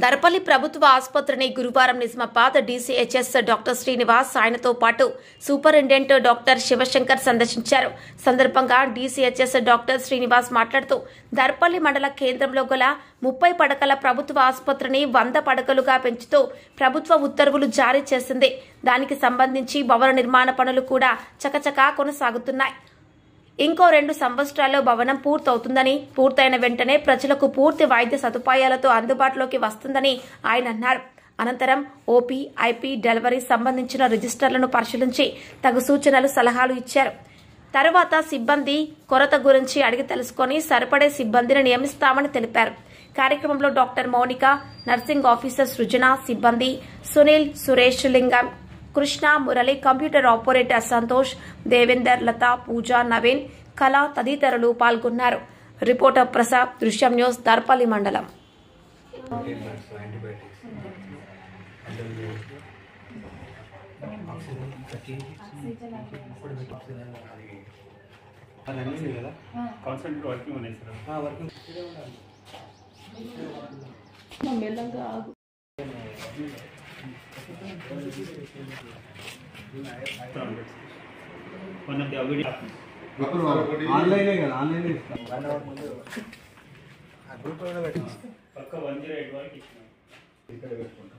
దర్పల్లి ప్రభుత్వ ఆసుపత్రిని గురువారం నిజామాబాద్ డీసీహెచ్ఎస్ డాక్టర్ శ్రీనివాస్ ఆయనతో పాటు సూపరింటెండెంట్ డాక్టర్ శివశంకర్ సందర్శించారు. సందర్భంగా డీసీహెచ్ఎస్ డాక్టర్ శ్రీనివాస్ మాట్లాడుతూ దర్పల్లి మండల కేంద్రంలో గల 30 పడకల ప్రభుత్వ ఆసుపత్రిని 100 పడకలుగా పెంచుతూ ప్రభుత్వ ఉత్తర్వులు జారీ చేసింది. దానికి సంబంధించి భవన నిర్మాణ పనులు కూడా చకచకా కొనసాగుతున్నాయి. ఇంకో 2 సంవత్సరాల్లో భవనం పూర్తవుతుందని, పూర్తయిన వెంటనే ప్రజలకు పూర్తి వైద్య సదుపాయాలతో అందుబాటులోకి వస్తుందని ఆయన అన్నారు. అనంతరం ఓపీ, ఐపీ, డెలివరీ సంబంధించిన రిజిస్టర్లను పరిశీలించి తగు సూచనలు, సలహాలు ఇచ్చారు. తరువాత సిబ్బంది కొరత గురించి అడిగి తెలుసుకుని సరిపడే సిబ్బందిని నియమిస్తామని తెలిపారు. కార్యక్రమంలో డాక్టర్ మౌనిక, నర్సింగ్ ఆఫీసర్ సృజన, సిబ్బంది సునీల్, సురేష్ లింగం, కృష్ణ, మురళి, కంప్యూటర్ ఆపరేటర్ సంతోష్, దేవేందర్, లత, పూజ, నవీన్, కళ తదితరులు పాల్గొన్నారు. రిపోర్టర్ ప్రసాద్, దృశ్యం న్యూస్, దర్పల్లి మండలం. ఆన్లైన్ కదా, ఆన్లైన్ పక్క 108 వరకు ఇచ్చినాం. ఇక్కడ పెట్టుకుంటాం.